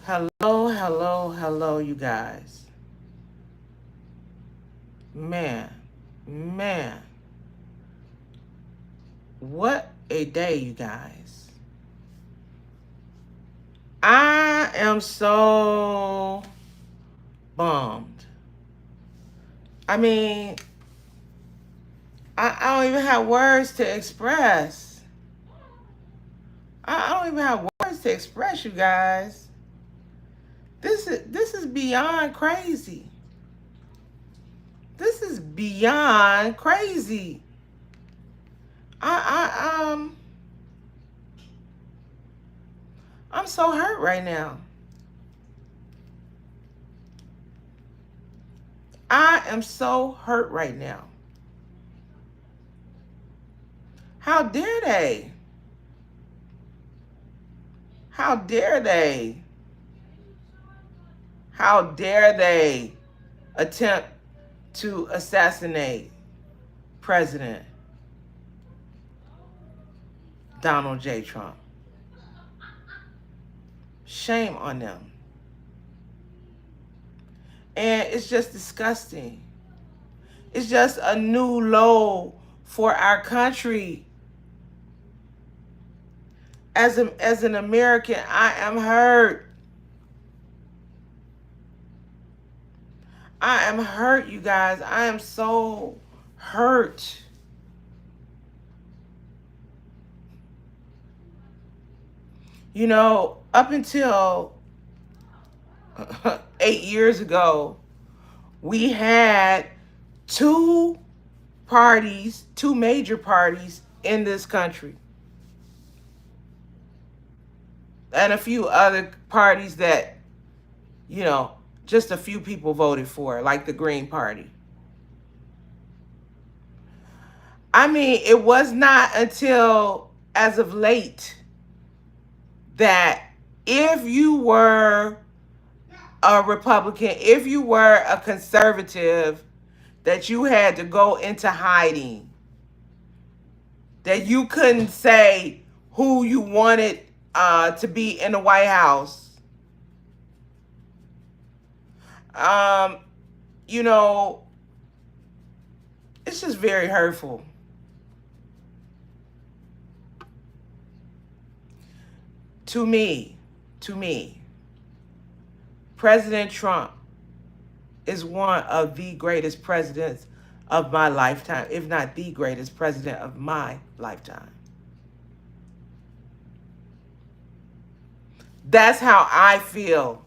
Hello, hello, hello, you guys. Man, man, what a day, you guys. I am so bummed. I mean, I don't even have words to express. I don't even have words to express, you guys. This is beyond crazy. This is beyond crazy. I I'm so hurt right now. I am so hurt right now. How dare they? How dare they? How dare they attempt to assassinate President Donald J. Trump? Shame on them. And it's just disgusting. It's just a new low for our country. As an American, I am hurt. I am hurt, you guys. I am so hurt. You know, up until 8 years ago, we had two parties, two major parties in this country, and a few other parties that, just a few people voted for, like the Green Party. I mean, it was not until as of late that if you were a Republican, if you were a conservative, that you had to go into hiding, that you couldn't say who you wanted to be in the White House. Um, you know, it's just very hurtful. To me, President Trump is one of the greatest presidents of my lifetime, if not the greatest president of my lifetime. That's how I feel.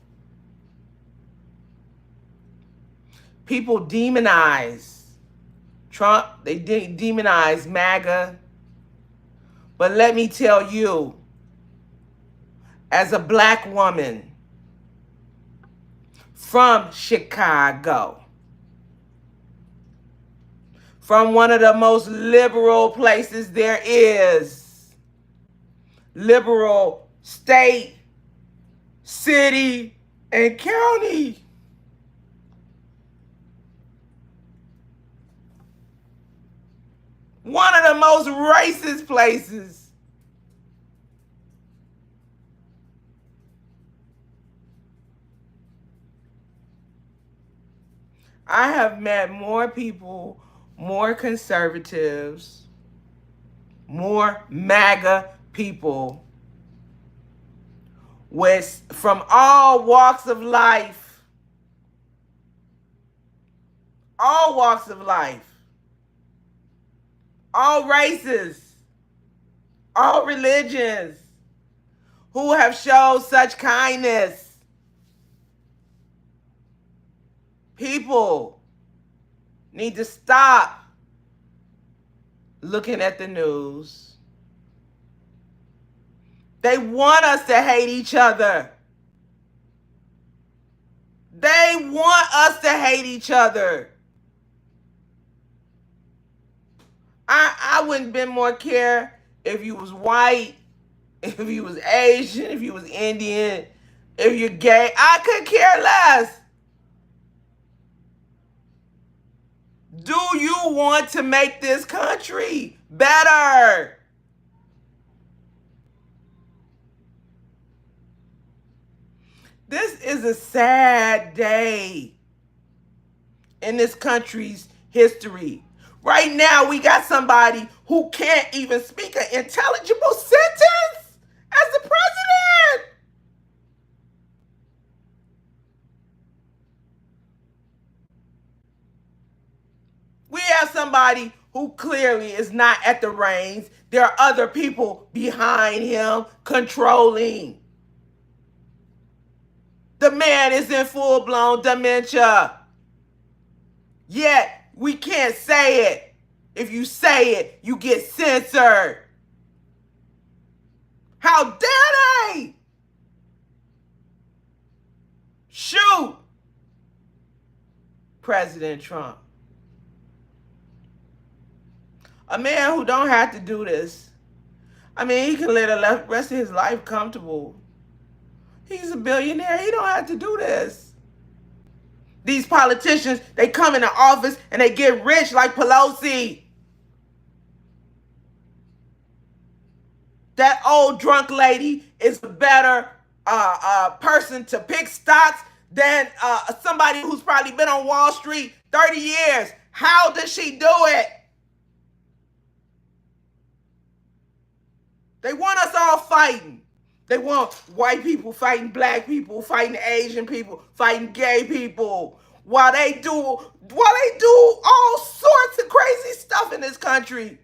People demonize Trump, they demonize MAGA. But let me tell you, as a black woman from Chicago, from one of the most liberal places there is, liberal state, city, and county, one of the most racist places. I have met more people, more conservatives, more MAGA people from all walks of life. All walks of life. All races. All religions. Who have showed such kindness. People need to stop looking at the news. They want us to hate each other. They want us to hate each other. I wouldn't been more care if you was white, if you was Asian, if you was Indian, if you're gay. I could care less. Do you want to make this country better? This is a sad day in this country's history. Right now, we got somebody who can't even speak an intelligible sentence as the president. We have somebody who clearly is not at the reins. There are other people behind him controlling. The man is in full blown dementia. Yet, we can't say it. If you say it, you get censored. How dare they? Shoot President Trump. A man who don't have to do this. I mean, he can live the rest of his life comfortable. He's a billionaire. He don't have to do this. These politicians, they come into office and they get rich like Pelosi. That old drunk lady is a better person to pick stocks than somebody who's probably been on Wall Street 30 years. How does she do it? They want us all fighting. They want white people fighting black people, fighting Asian people, fighting gay people, while they do all sorts of crazy stuff in this country.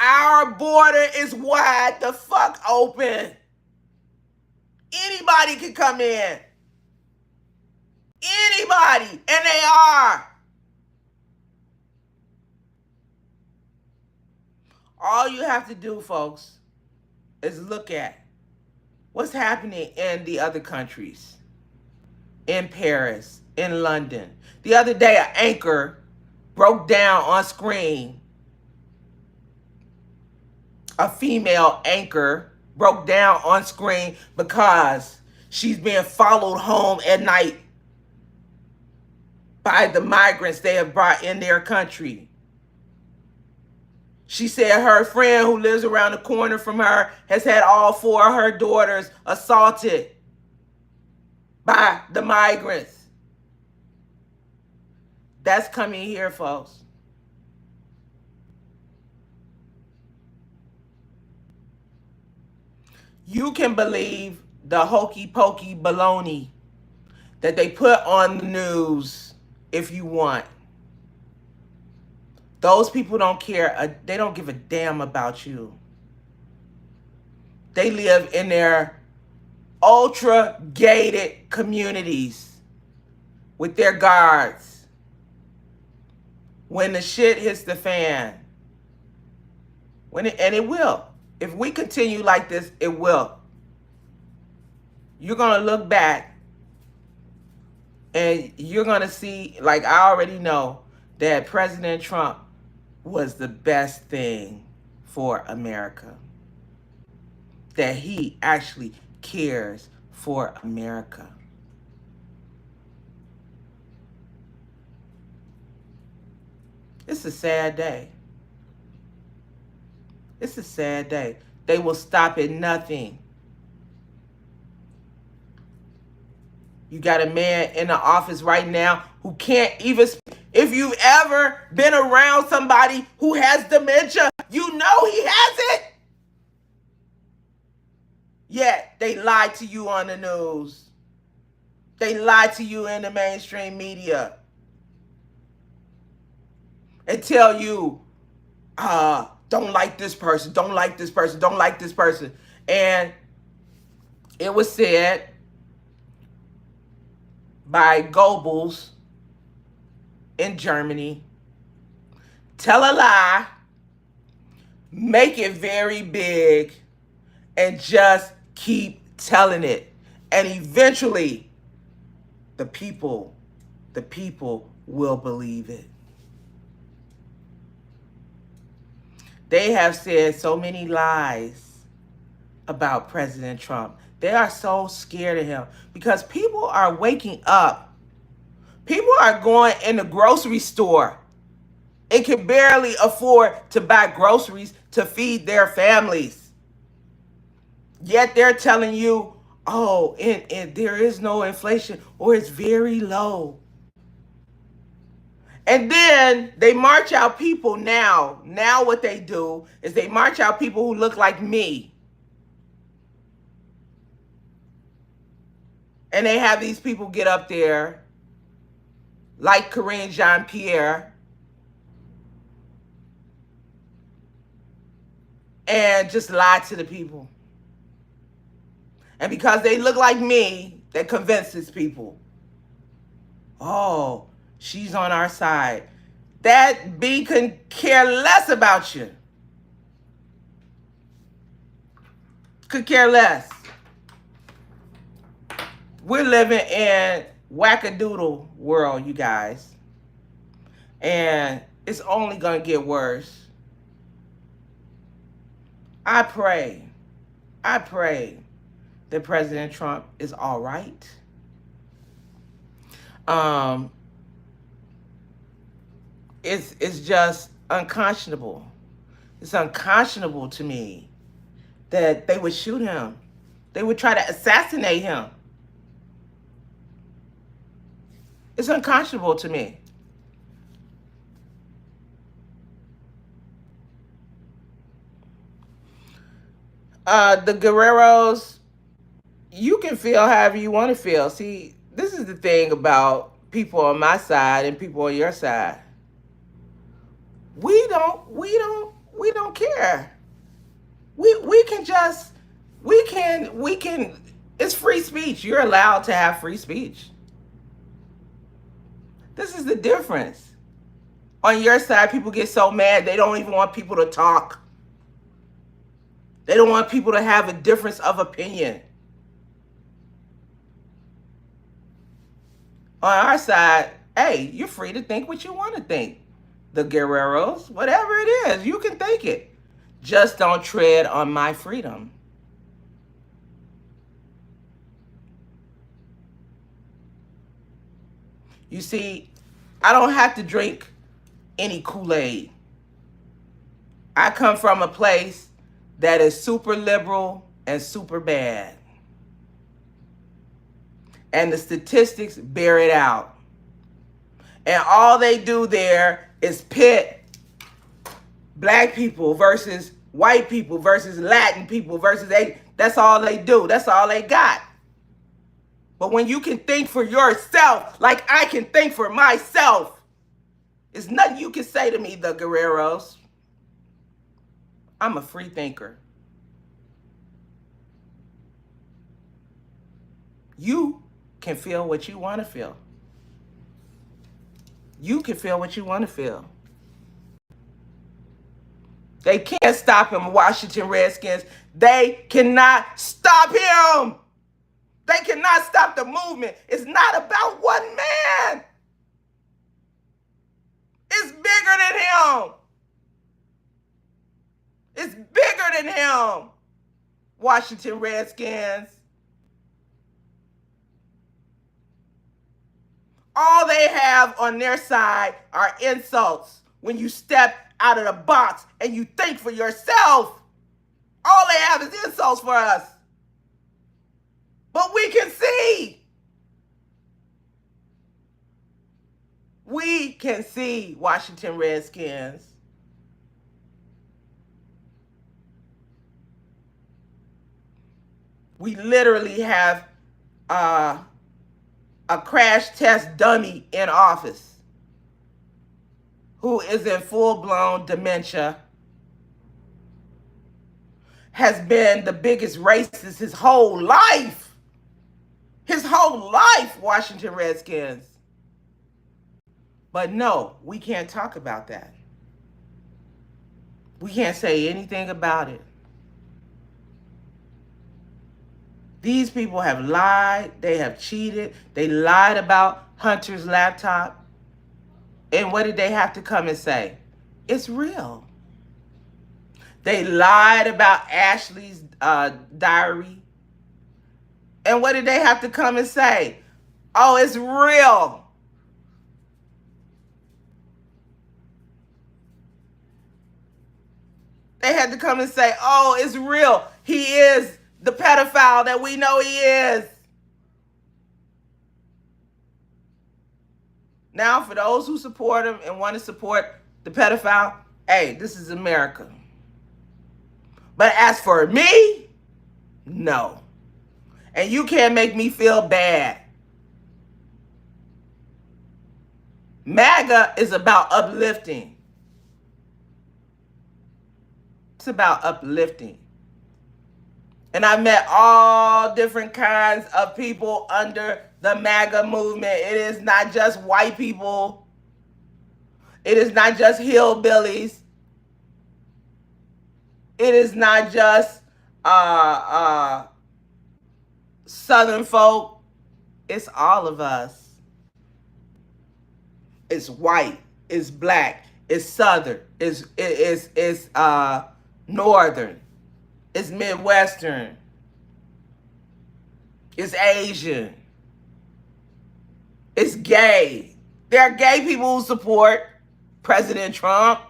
Our border is wide the fuck open. Anybody can come in. Anybody, and they are. All you have to do, folks, is look at what's happening in the other countries, in Paris, in London. The other day, an anchor broke down on screen. A female anchor broke down on screen because she's being followed home at night by the migrants they have brought in their country. She said her friend who lives around the corner from her has had all 4 of her daughters assaulted by the migrants. That's coming here, folks. You can believe the hokey pokey baloney that they put on the news if you want. Those people don't care. They don't give a damn about you. They live in their ultra gated communities with their guards. When the shit hits the fan, and it will. If we continue like this, it will. You're going to look back and you're going to see, like I already know, that President Trump was the best thing for America. That he actually cares for America. It's a sad day. It's a sad day. They will stop at nothing. You got a man in the office right now who can't even speak. If you've ever been around somebody who has dementia, you know he has it. Yet they lie to you on the news. They lie to you in the mainstream media and tell you, don't like this person, don't like this person, don't like this person. And it was said by Goebbels in Germany, tell a lie, make it very big, and just keep telling it. And eventually, the people will believe it. They have said so many lies about President Trump. They are so scared of him because people are waking up. People are going in the grocery store and can barely afford to buy groceries to feed their families. Yet they're telling you, oh, and there is no inflation or it's very low. And then they march out people now. Now what they do is they march out people who look like me. And they have these people get up there like Karine Jean-Pierre and just lie to the people. And because they look like me, that convinces people. Oh, she's on our side. That B can care less about you. Could care less. We're living in wackadoodle world, you guys. And it's only going to get worse. I pray that President Trump is all right. It's just unconscionable. It's unconscionable to me that they would shoot him. They would try to assassinate him. It's unconscionable to me. The Guerreros, you can feel however you want to feel. See, this is the thing about people on my side and people on your side. We don't care. We can just we can it's free speech. You're allowed to have free speech. This is the difference. On your side, people get so mad they don't even want people to talk. They don't want people to have a difference of opinion. On our side, hey, you're free to think what you want to think. The Guerreros, whatever it is, you can think it. Just don't tread on my freedom. You see, I don't have to drink any Kool-Aid. I come from a place that is super liberal and super bad. And the statistics bear it out. And all they do there is pit black people versus white people versus Latin people versus they. That's all they do. That's all they got. But when you can think for yourself, like I can think for myself, there's nothing you can say to me, the Guerreros. I'm a free thinker. You can feel what you want to feel. You can feel what you want to feel. They can't stop him, Washington Redskins. They cannot stop him. They cannot stop the movement. It's not about one man. It's bigger than him. It's bigger than him. Washington Redskins. All they have on their side are insults when you step out of the box and you think for yourself. All they have is insults for us. But we can see. We can see, Washington Redskins. We literally have a crash test dummy in office who is in full-blown dementia, has been the biggest racist his whole life. His whole life, Washington Redskins. But no, we can't talk about that. We can't say anything about it. These people have lied. They have cheated. They lied about Hunter's laptop. And what did they have to come and say? It's real. They lied about Ashley's diary. And what did they have to come and say? Oh, it's real. they had to come and say, oh, it's real. He is the pedophile that we know he is. Now, for those who support him and want to support the pedophile, hey, this is America. But as for me, no. And you can't make me feel bad. MAGA is about uplifting. It's about uplifting. And I met all different kinds of people under the MAGA movement. It is not just white people. It is not just hillbillies. It is not just Southern folk. It's all of us. It's white. It's black. It's Southern. It's Northern. It's Midwestern. It's Asian. It's gay. There are gay people who support President Trump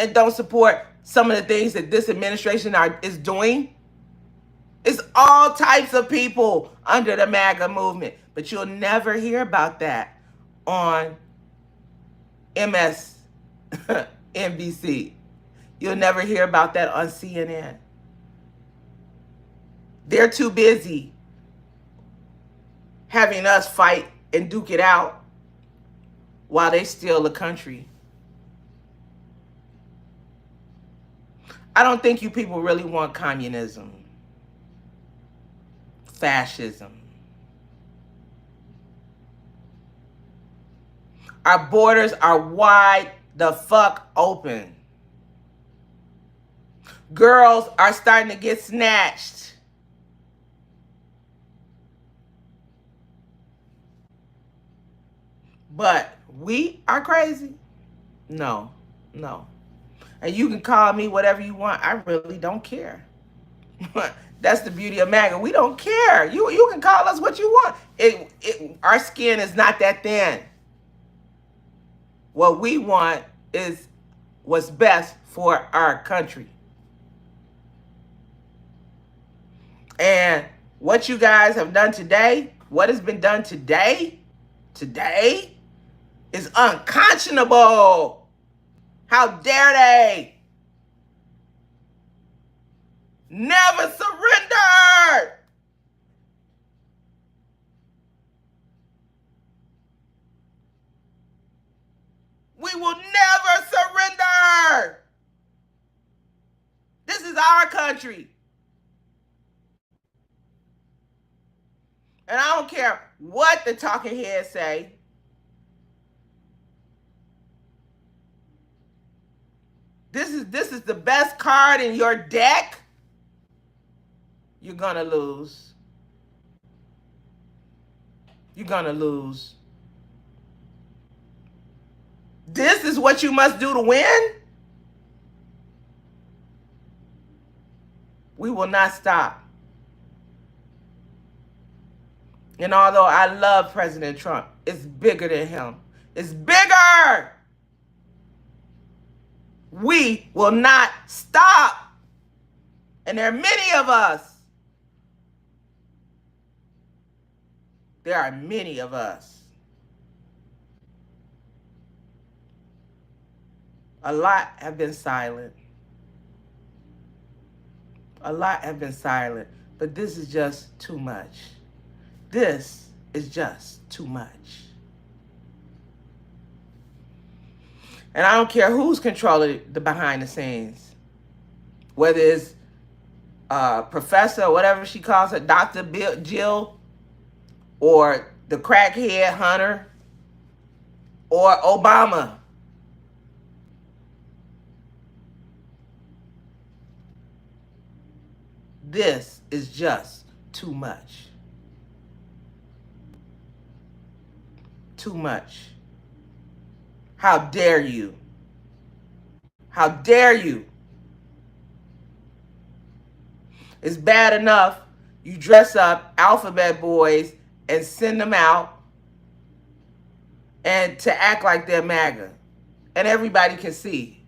and don't support some of the things that this administration is doing. It's all types of people under the MAGA movement. But you'll never hear about that on MSNBC. You'll never hear about that on CNN. They're too busy having us fight and duke it out while they steal the country. I don't think you people really want communism, fascism. Our borders are wide the fuck open. Girls are starting to get snatched. But we are crazy? No, no. And you can call me whatever you want. I really don't care. That's the beauty of MAGA. We don't care. You can call us what you want. Our skin is not that thin. What we want is what's best for our country. And what you guys have done today, what has been done today is unconscionable. How dare they? Never surrender. We will never surrender. This is our country. And I don't care what the talking heads say. This is the best card in your deck. You're gonna lose. You're gonna lose. This is what you must do to win. We will not stop. And although I love President Trump, it's bigger than him. It's bigger. We will not stop. And there are many of us. There are many of us. A lot have been silent. A lot have been silent. But this is just too much. This is just too much. And I don't care who's controlling the behind the scenes. Whether it's Professor, or whatever she calls it, Dr. Jill, or the crackhead Hunter, or Obama. This is just too much. Too much. How dare you? How dare you? It's bad enough you dress up alphabet boys and send them out and to act like they're MAGA. And everybody can see.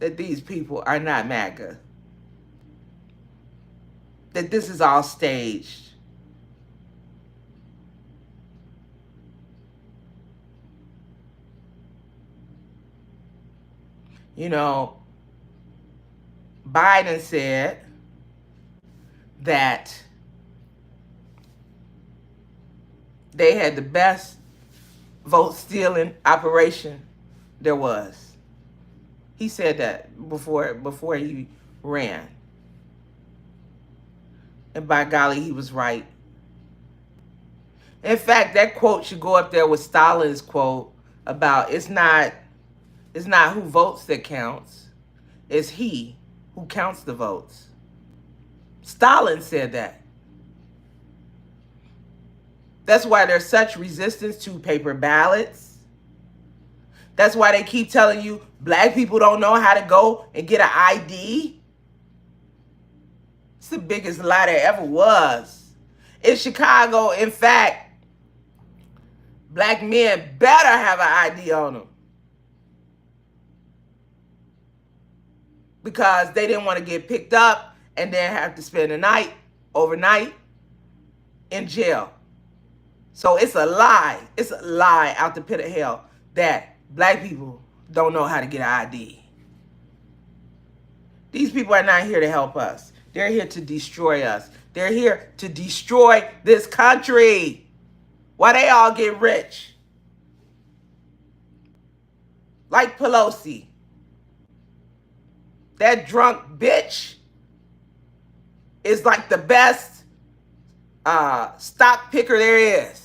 that these people are not MAGA, that this is all staged. You know, Biden said that they had the best vote stealing operation there was. He said that before he ran. And by golly, he was right. In fact, that quote should go up there with Stalin's quote about it's not who votes that counts, it's he who counts the votes. Stalin said that. That's why there's such resistance to paper ballots. That's why they keep telling you black people don't know how to go and get an ID. It's the biggest lie there ever was. In Chicago, in fact, black men better have an ID on them, because they didn't want to get picked up and then have to spend the night, overnight, in jail. So it's a lie. It's a lie out the pit of hell that black people don't know how to get an ID. These people are not here to help us. They're here to destroy us. They're here to destroy this country while they all get rich. Like Pelosi. That drunk bitch is like the best stock picker there is.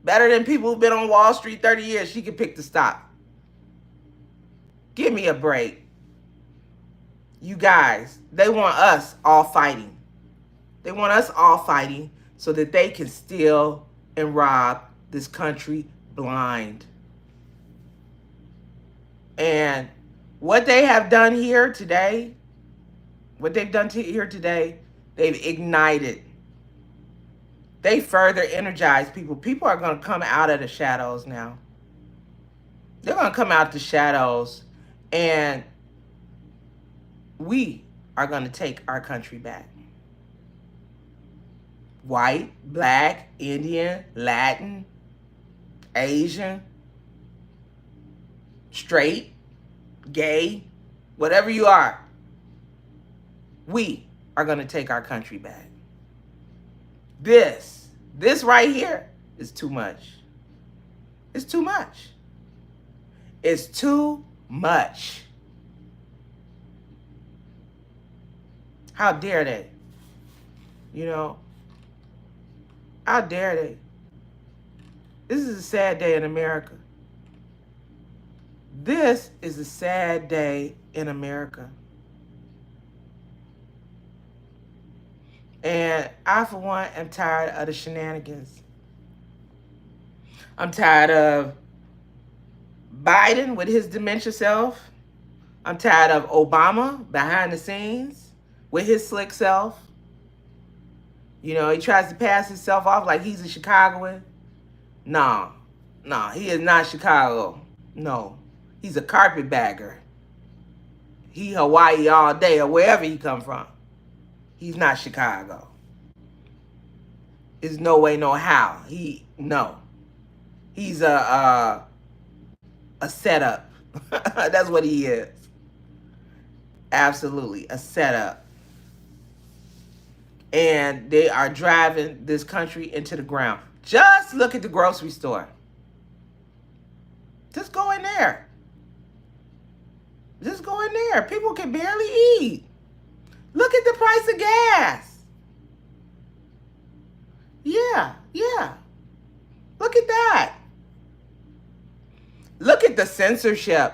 Better than people who've been on Wall Street 30 years. She can pick the stock. Give me a break. You guys, they want us all fighting. They want us all fighting so that they can steal and rob this country blind. And what they have done here today, they've ignited. They further energize people. People are going to come out of the shadows now. They're going to come out the shadows, and we are going to take our country back. White, black, Indian, Latin, Asian, straight, gay, whatever you are, we are going to take our country back. This right here is too much. It's too much. It's too much. How dare they? You know, how dare they? This is a sad day in America. This is a sad day in America. And I, for one, am tired of the shenanigans. I'm tired of Biden with his dementia self. I'm tired of Obama behind the scenes with his slick self. You know, he tries to pass himself off like he's a Chicagoan. No, he is not Chicago. No, he's a carpetbagger. He Hawaii all day or wherever he come from. He's not Chicago. There's no way, no how. He's a setup. That's what he is. Absolutely, a setup. And they are driving this country into the ground. Just look at the grocery store. Just go in there. Just go in there. People can barely eat. Look at the price of gas. Yeah. Look at that. Look at the censorship.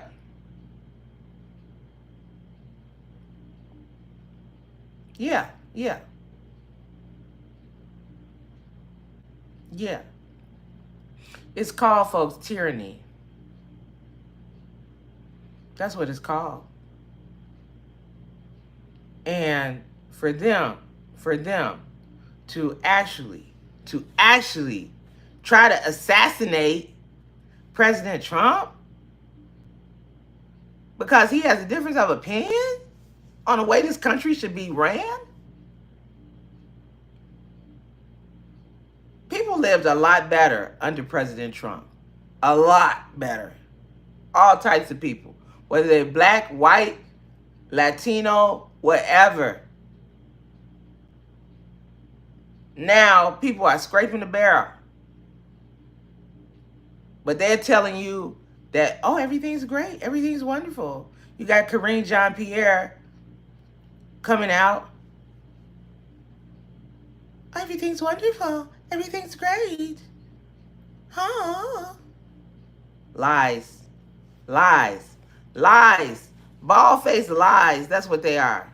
Yeah. It's called, folks, tyranny. That's what it's called. And for them to actually try to assassinate President Trump, because he has a difference of opinion on the way this country should be ran? People lived a lot better under President Trump. A lot better. All types of people, whether they're black, white, Latino, whatever. Now people are scraping the barrel. But they're telling you that, oh, everything's great, everything's wonderful. You got Karine Jean-Pierre coming out. Everything's wonderful, everything's great. Huh? Lies. Lies. Lies. Bald-faced lies. That's what they are.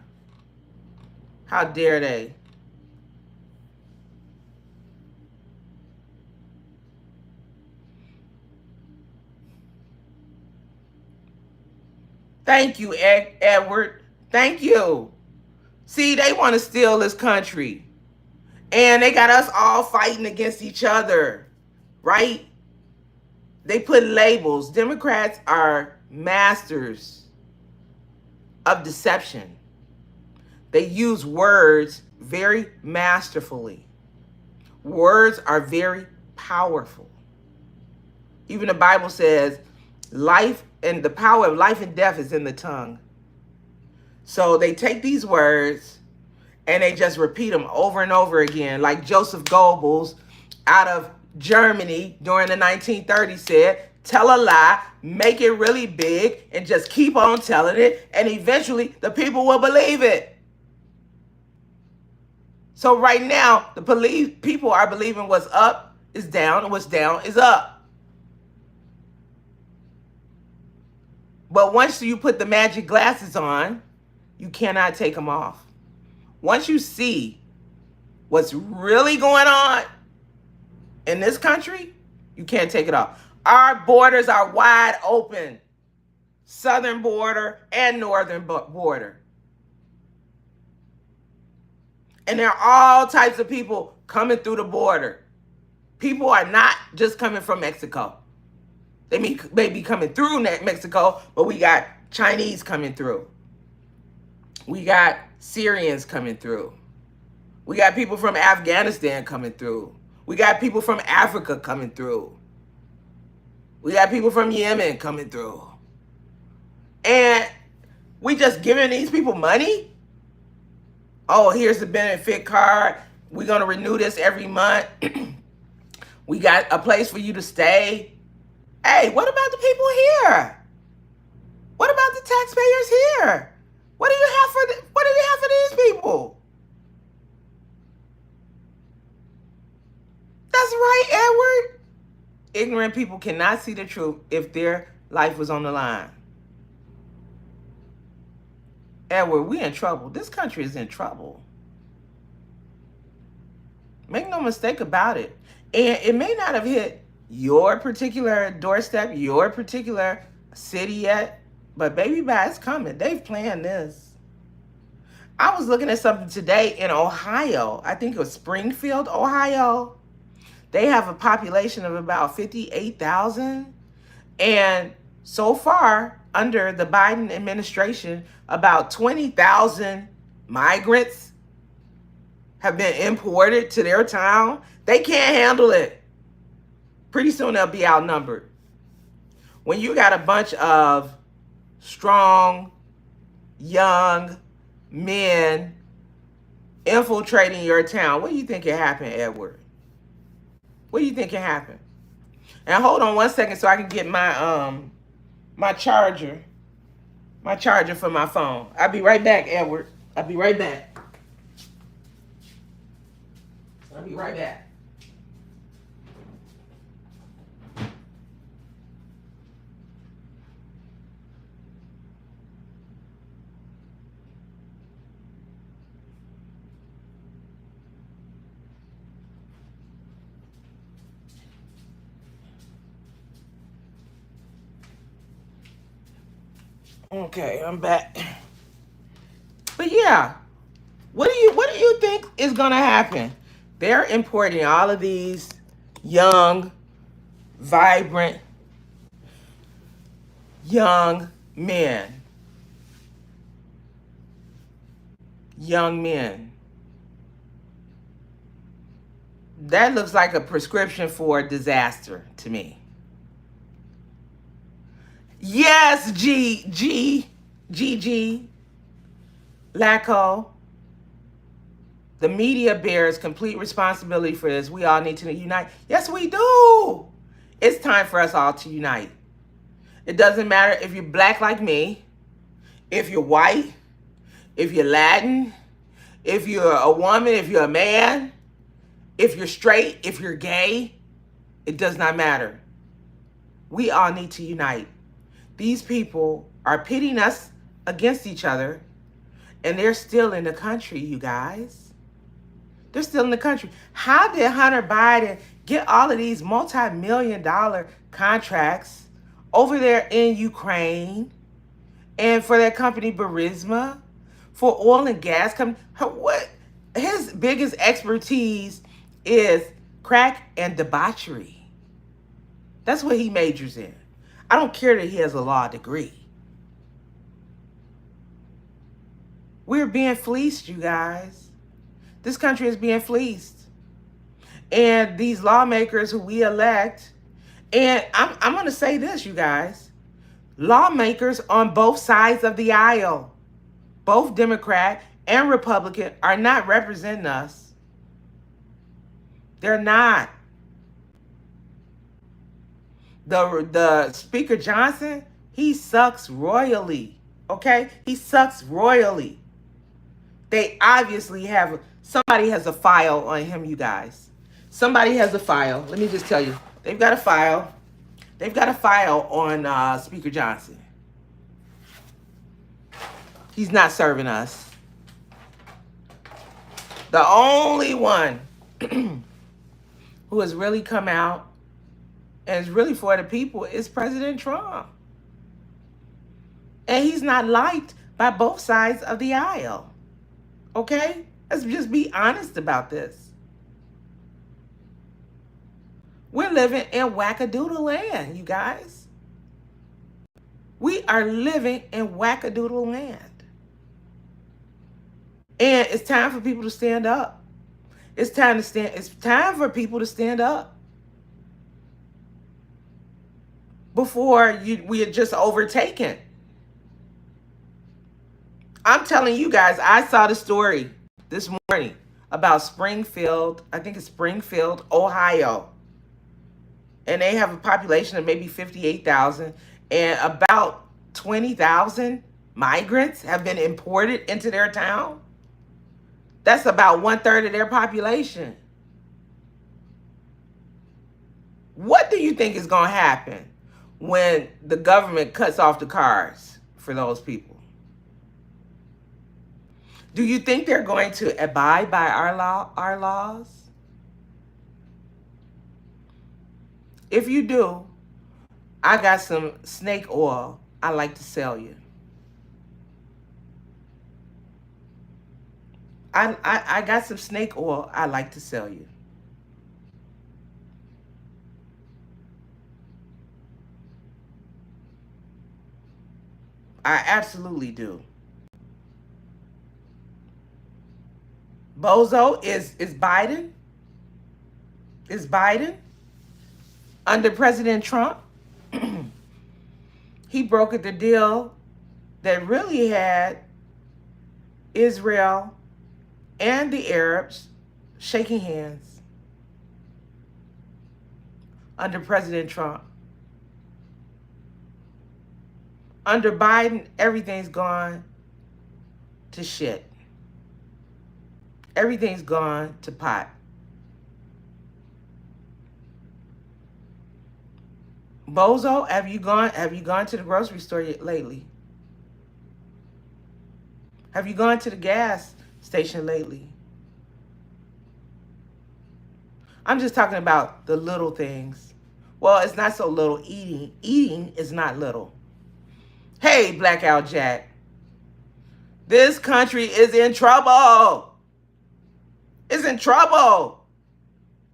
How dare they? Thank you, Edward. Thank you. See, they want to steal this country. And they got us all fighting against each other, right? They put labels. Democrats are masters of deception. They use words very masterfully. Words are very powerful. Even the Bible says life and the power of life and death is in the tongue. So they take these words and they just repeat them over and over again, like Joseph Goebbels out of Germany during the 1930s said, tell a lie, make it really big, and just keep on telling it, and eventually the people will believe it. So right now, the people are believing what's up is down and what's down is up. But once you put the magic glasses on, you cannot take them off. Once you see what's really going on in this country, you can't take it off. Our borders are wide open. Southern border and northern border. And there are all types of people coming through the border. People are not just coming from Mexico. They may be coming through Mexico, but we got Chinese coming through. We got Syrians coming through. We got people from Afghanistan coming through. We got people from Africa coming through. We got people from Yemen coming through. And we just giving these people money? Oh, here's the benefit card. We're going to renew this every month. We got a place for you to stay. Hey, what about the people here? What about the taxpayers here? What do you have for these people? That's right, Edward. Ignorant people cannot see the truth if their life was on the line. Edward, we're in trouble. This country is in trouble. Make no mistake about it. And it may not have hit your particular doorstep, your particular city yet, but baby bye, it's coming. They've planned this. I was looking at something today in Ohio. I think it was Springfield, Ohio. They have a population of about 58,000. And so far, under the Biden administration, about 20,000 migrants have been imported to their town. They can't handle it. Pretty soon they'll be outnumbered. When you got a bunch of strong, young men infiltrating your town, what do you think can happen, Edward? What do you think can happen? And hold on 1 second so I can get my my charger for my phone. I'll be right back, Edward. I'll be right back. I'll be right back. Okay, I'm back. But yeah, what do you think is gonna happen? They're importing all of these young, vibrant, young men, young men. That looks like a prescription for disaster to me. Yes, G, Laco. The media bears complete responsibility for this. We all need to unite. Yes, we do. It's time for us all to unite. It doesn't matter if you're black like me, if you're white, if you're Latin, if you're a woman, if you're a man, if you're straight, if you're gay. It does not matter. We all need to unite. These people are pitting us against each other, and they're still in the country, you guys. They're still in the country. How did Hunter Biden get all of these multi-million-dollar contracts over there in Ukraine and for that company Burisma, for oil and gas company? What his biggest expertise is crack and debauchery. That's what he majors in. I don't care that he has a law degree. We're being fleeced, you guys. This country is being fleeced. And these lawmakers who we elect, and I'm going to say this, you guys. Lawmakers on both sides of the aisle, both Democrat and Republican, are not representing us. They're not. The Speaker Johnson, he sucks royally. Okay? He sucks royally. They obviously have, somebody has a file on him, you guys. Somebody has a file. Let me just tell you. They've got a file. They've got a file on Speaker Johnson. He's not serving us. The only one who has really come out and is really for the people is President Trump. And he's not liked by both sides of the aisle. Okay? Let's just be honest about this. We're living in wackadoodle land, you guys. We are living in wackadoodle land. And it's time for people to stand up. It's time for people to stand up. Before we are just overtaken. I'm telling you guys, I saw the story this morning about Springfield. I think it's Springfield, Ohio. And they have a population of maybe 58,000. And about 20,000 migrants have been imported into their town. That's about 1/3 of their population. What do you think is going to happen when the government cuts off the cars for those people? Do you think they're going to abide by our laws? If you do, I got some snake oil I like to sell you. I got some snake oil I like to sell you. I absolutely do. Bozo is Biden. Is Biden under President Trump? He brokered the deal that really had Israel and the Arabs shaking hands under President Trump. Under Biden, everything's gone to shit. Everything's gone to pot. Bozo, have you gone to the grocery store lately? Have you gone to the gas station lately? I'm just talking about the little things. Well, it's not so little. Eating is not little. Hey, Blackout Jack. This country is in trouble. It's in trouble.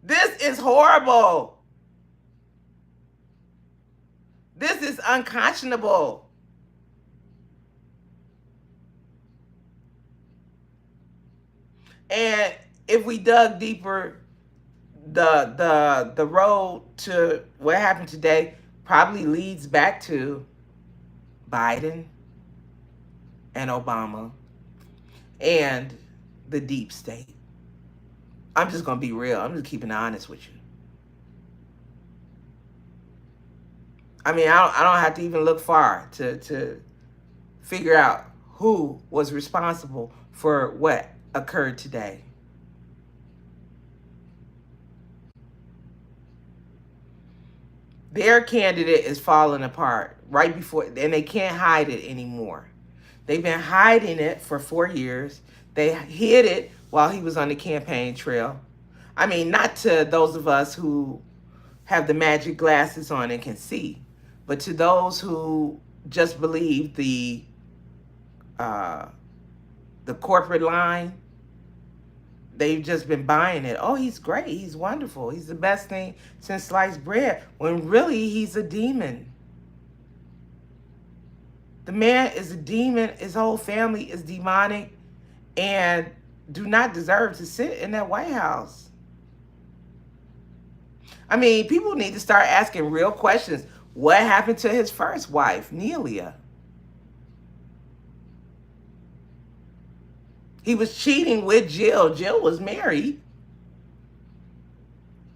This is horrible. This is unconscionable. And if we dug deeper, the road to what happened today probably leads back to Biden and Obama and the deep state. I'm just gonna be real. I'm just keeping it honest with you. I mean, I don't have to even look far to figure out who was responsible for what occurred today. Their candidate is falling apart right before, and they can't hide it anymore. They've been hiding it for 4 years. They hid it while he was on the campaign trail. I mean, not to those of us who have the magic glasses on and can see, but to those who just believe uh, the corporate line, they've just been buying it. Oh, he's great. He's wonderful. He's the best thing since sliced bread. When really he's a demon. The man is a demon. His whole family is demonic and do not deserve to sit in that White House. I mean, people need to start asking real questions. What happened to his first wife, Nelia? He was cheating with Jill. Jill was married.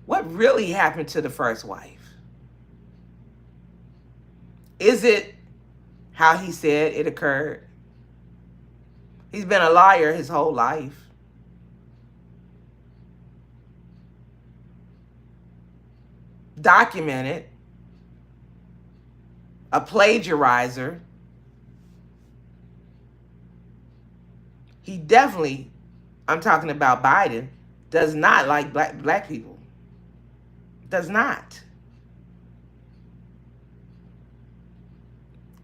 What really happened to the first wife? Is it how he said it occurred? He's been a liar his whole life. Documented. A plagiarizer. He definitely, I'm talking about Biden, does not like black people. Does not.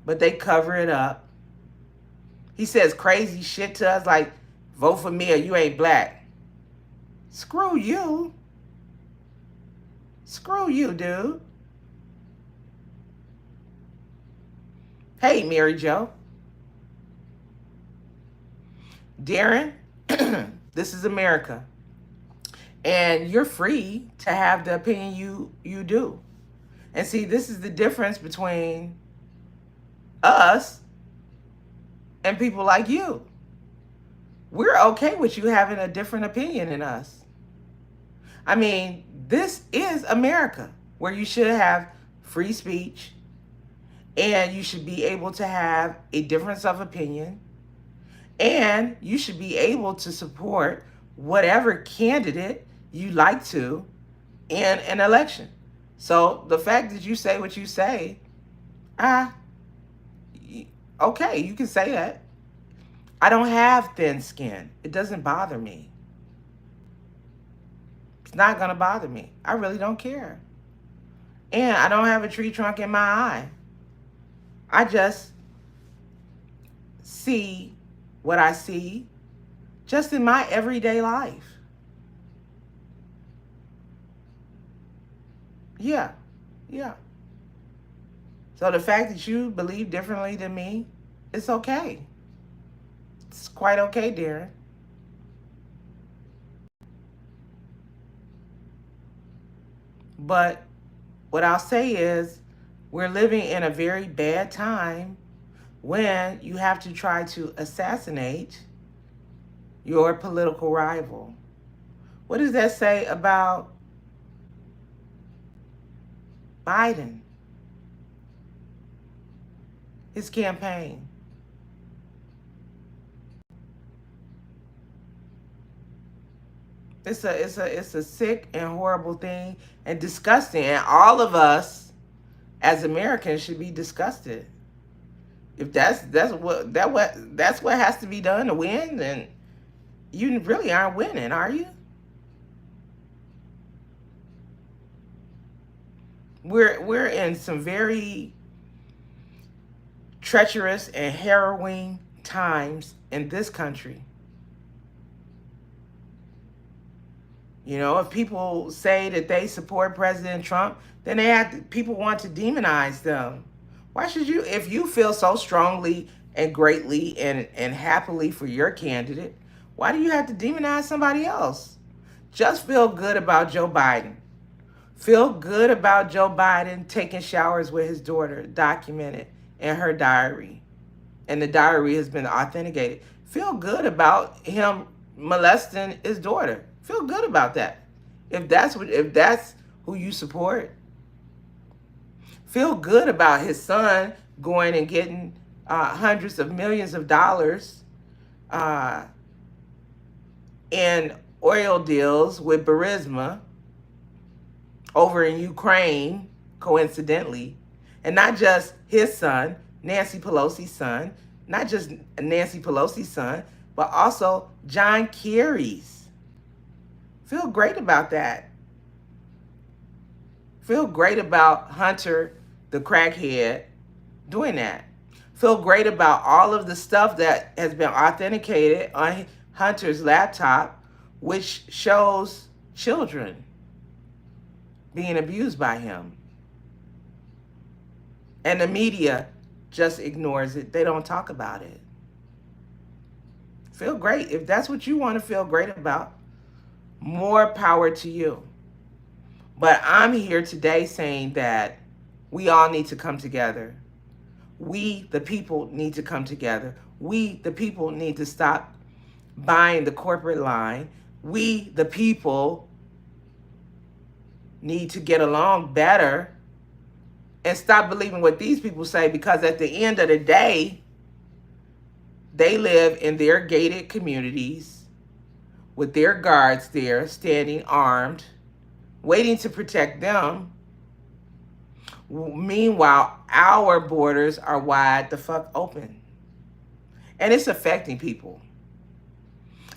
But they cover it up. He says crazy shit to us like, vote for me or you ain't black. Screw you. Screw you, dude. Hey, Mary Jo. Darren, this is America. And you're free to have the opinion you do. And see, this is the difference between us and people like you. We're okay with you having a different opinion than us. I mean, this is America, where you should have free speech and you should be able to have a difference of opinion and you should be able to support whatever candidate you like to in an election. So the fact that you say what you say, okay, you can say that. I don't have thin skin. It doesn't bother me. It's not going to bother me. I really don't care. And I don't have a tree trunk in my eye. I just see what I see just in my everyday life. Yeah. So the fact that you believe differently than me, it's okay. It's quite okay, Darren. But what I'll say is we're living in a very bad time when you have to try to assassinate your political rival. What does that say about Biden? His campaign. It's a sick and horrible thing and disgusting. And all of us as Americans should be disgusted. If that's what has to be done to win, then you really aren't winning, are you? We're in some very treacherous and harrowing times in this country. You know, if people say that they support President Trump, then people want to demonize them. Why should you, if you feel so strongly and greatly and happily for your candidate, Why do you have to demonize somebody else? Just feel good about Joe Biden. Feel good about Joe Biden taking showers with his daughter, documented in her diary. And the diary has been authenticated. Feel good about him molesting his daughter. Feel good about that. If that's who you support, feel good about his son going and getting hundreds of millions of dollars uh, in oil deals with Burisma over in Ukraine, coincidentally. And not just his son, Nancy Pelosi's son, not just Nancy Pelosi's son, but also John Kerry's. Feel great about that. Feel great about Hunter, the crackhead, doing that. Feel great about all of the stuff that has been authenticated on Hunter's laptop, which shows children being abused by him. And the media just ignores it. They don't talk about it. Feel great. If that's what you want to feel great about, more power to you. But I'm here today saying that we all need to come together. We, the people, need to come together. We, the people, need to stop buying the corporate line. We, the people, need to get along better and stop believing what these people say, because at the end of the day, they live in their gated communities with their guards there standing armed, waiting to protect them. Meanwhile, our borders are wide the fuck open. And it's affecting people.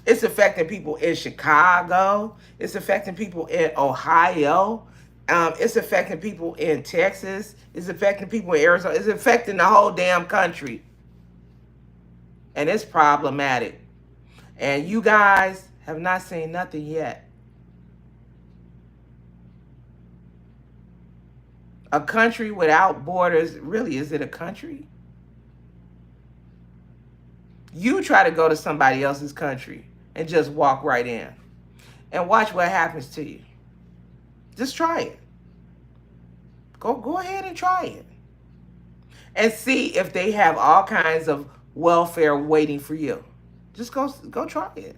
It's affecting people in Chicago. It's affecting people in Ohio. It's affecting people in Texas. It's affecting people in Arizona. It's affecting the whole damn country. And it's problematic. And you guys have not seen nothing yet. A country without borders, really, is it a country? You try to go to somebody else's country and just walk right in and watch what happens to you. Just try it. Go ahead and try it. And see if they have all kinds of welfare waiting for you. Just go try it.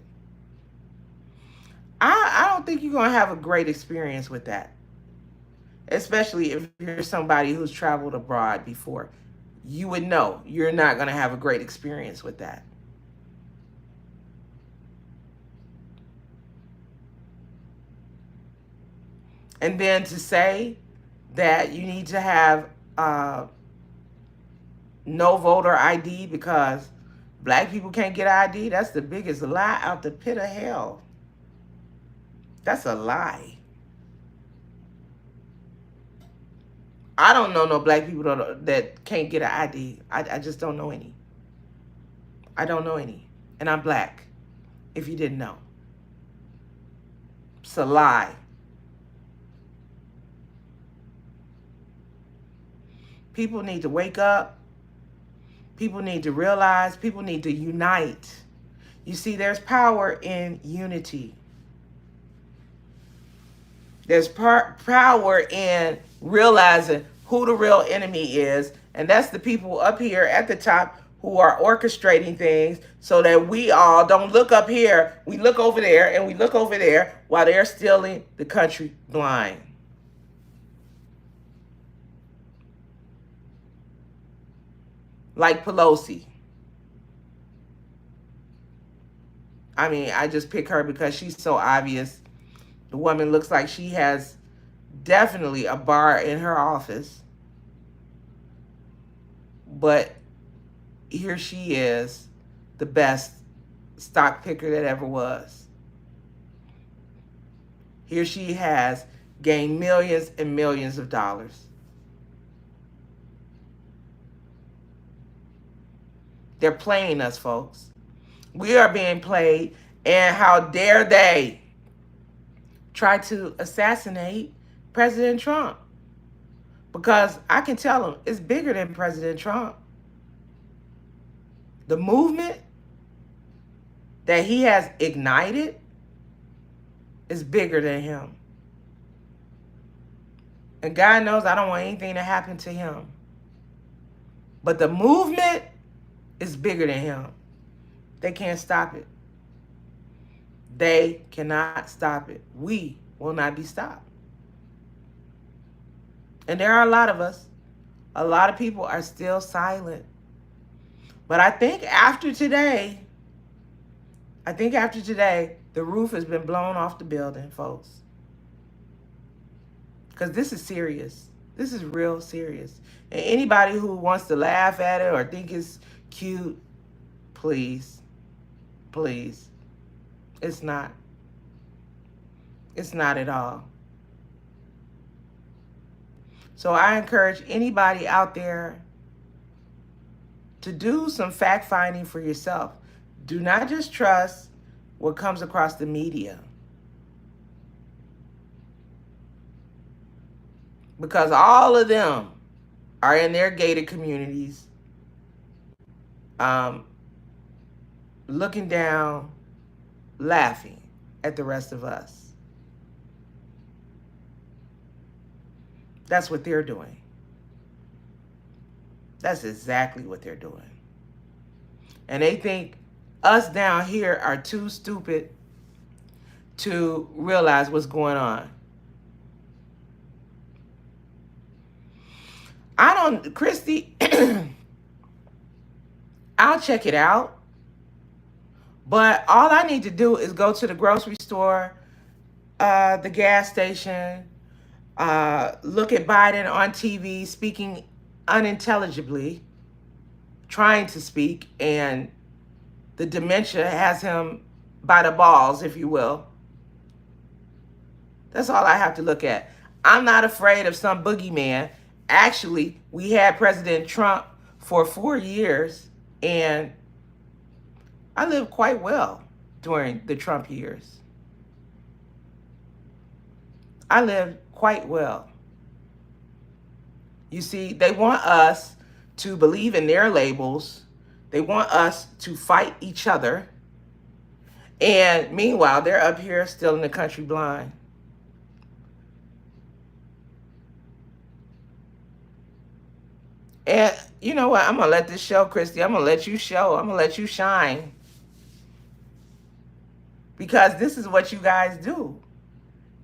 I don't think you're going to have a great experience with that. Especially if you're somebody who's traveled abroad before. You would know you're not going to have a great experience with that. And then to say that you need to have no voter ID because black people can't get ID, that's the biggest lie out the pit of hell. That's a lie. I don't know no black people that can't get an ID. I just don't know any. I don't know any. And I'm black, if you didn't know. It's a lie. People need to wake up. People need to realize. People need to unite. You see, there's power in unity. There's power in realizing who the real enemy is. And that's the people up here at the top who are orchestrating things so that we all don't look up here. We look over there and we look over there while they're stealing the country blind. Like Pelosi. I mean, I just pick her because she's so obvious. The woman looks like she has definitely a bar in her office. But here she is, the best stock picker that ever was. Here she has gained millions and millions of dollars. They're playing us, folks. We are being played, and how dare they try to assassinate President Trump? Because I can tell them it's bigger than President Trump. The movement that he has ignited is bigger than him. And God knows I don't want anything to happen to him. But the movement is bigger than him. They can't stop it. They cannot stop it. We will not be stopped. And there are a lot of us. A lot of people are still silent. But I think after today, the roof has been blown off the building, folks. Because this is serious. This is real serious. And anybody who wants to laugh at it or think it's cute, please, please. It's not. It's not at all. So I encourage anybody out there to do some fact finding for yourself. Do not just trust what comes across the media. Because all of them are in their gated communities, looking down, laughing at the rest of us. That's what they're doing. That's exactly what they're doing. And they think us down here are too stupid to realize what's going on. Christy, I'll check it out. But all I need to do is go to the grocery store, the gas station, look at Biden on TV speaking unintelligibly, trying to speak, and the dementia has him by the balls, if you will. That's all I have to look at. I'm not afraid of some boogeyman. Actually, we had President Trump for 4 years, and I lived quite well during the Trump years. I lived quite well. You see, they want us to believe in their labels. They want us to fight each other. And meanwhile, they're up here still in the country blind. And you know what? I'm going to let this show, Christy. I'm going to let you show. I'm going to let you shine. Because this is what you guys do.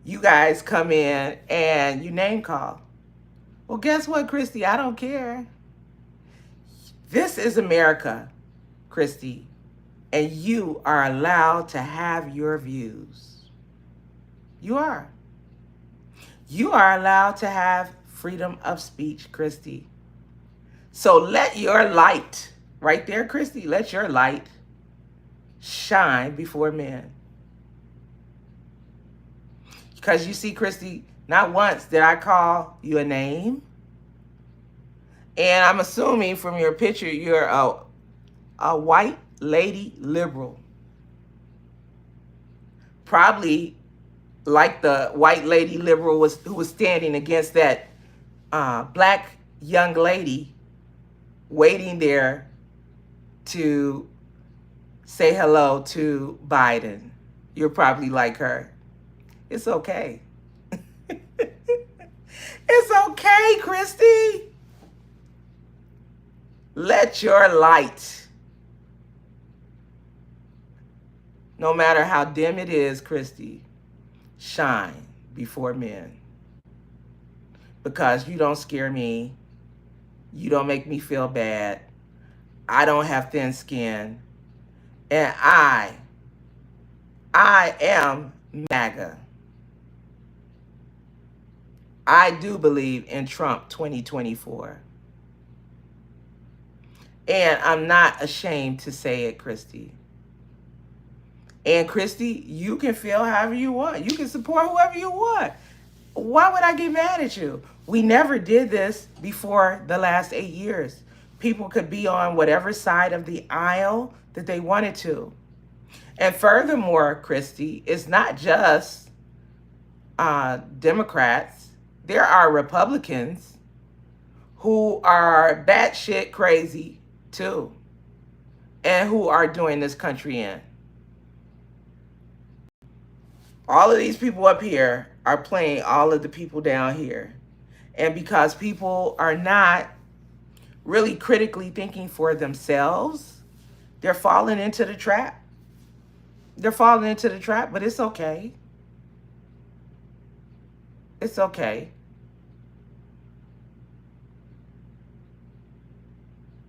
You guys come in and you name call. Well, guess what, Christy? I don't care. This is America, Christy. And you are allowed to have your views. You are. You are allowed to have freedom of speech, Christy. So let your light, right there, Christy, let your light shine before men. Because you see, Christy, not once did I call you a name. And I'm assuming from your picture, you're a white lady liberal. Probably like the white lady liberal who was standing against that black young lady waiting there to say hello to Biden. You're probably like her. It's okay. It's okay, Christy. Let your light, no matter how dim it is, Christy, shine before men. Because you don't scare me. You don't make me feel bad. I don't have thin skin. And I am MAGA. I do believe in Trump 2024. And I'm not ashamed to say it, Christy. And Christy, you can feel however you want. You can support whoever you want. Why would I get mad at you? We never did this before the last 8 years. People could be on whatever side of the aisle that they wanted to. And furthermore, Christy, it's not just Democrats. There are Republicans who are batshit crazy too, and who are doing this country in. All of these people up here are playing all of the people down here. And because people are not really critically thinking for themselves, they're falling into the trap. They're falling into the trap, but it's okay. It's okay.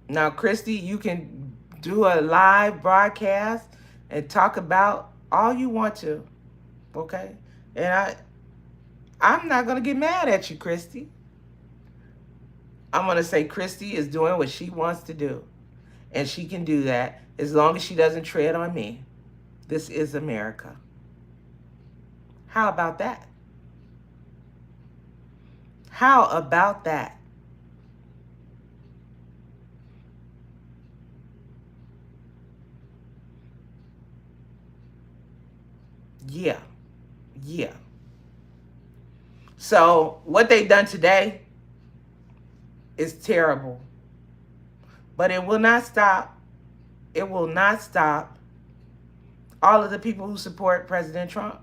Now, Christy, you can do a live broadcast and talk about all you want to. Okay? And I'm not gonna get mad at you, Christy. I'm gonna say Christy is doing what she wants to do. And she can do that as long as she doesn't tread on me. This is America. How about that? How about that? Yeah. Yeah. So what they done today is terrible. But it will not stop. It will not stop all of the people who support President Trump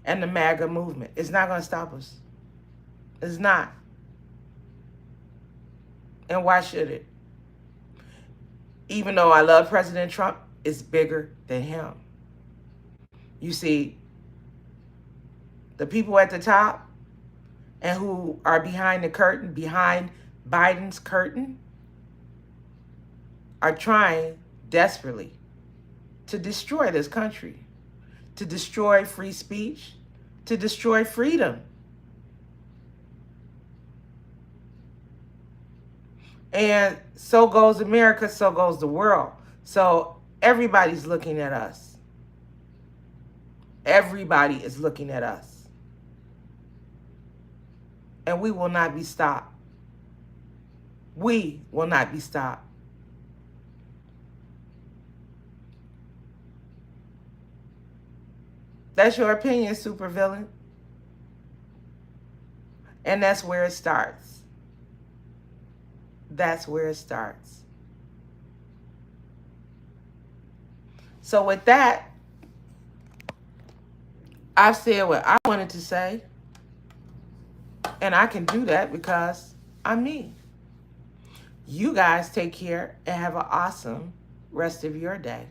and the MAGA movement. It's not going to stop us. It's not. And why should it? Even though I love President Trump, it's bigger than him. You see, the people at the top and who are behind the curtain, behind Biden's curtain, are trying desperately to destroy this country, to destroy free speech, to destroy freedom. And so goes America, so goes the world. So everybody's looking at us. Everybody is looking at us. And we will not be stopped. We will not be stopped. That's your opinion, supervillain. And that's where it starts. That's where it starts. So with that, I've said what I wanted to say. And I can do that because I'm me. You guys take care and have an awesome rest of your day.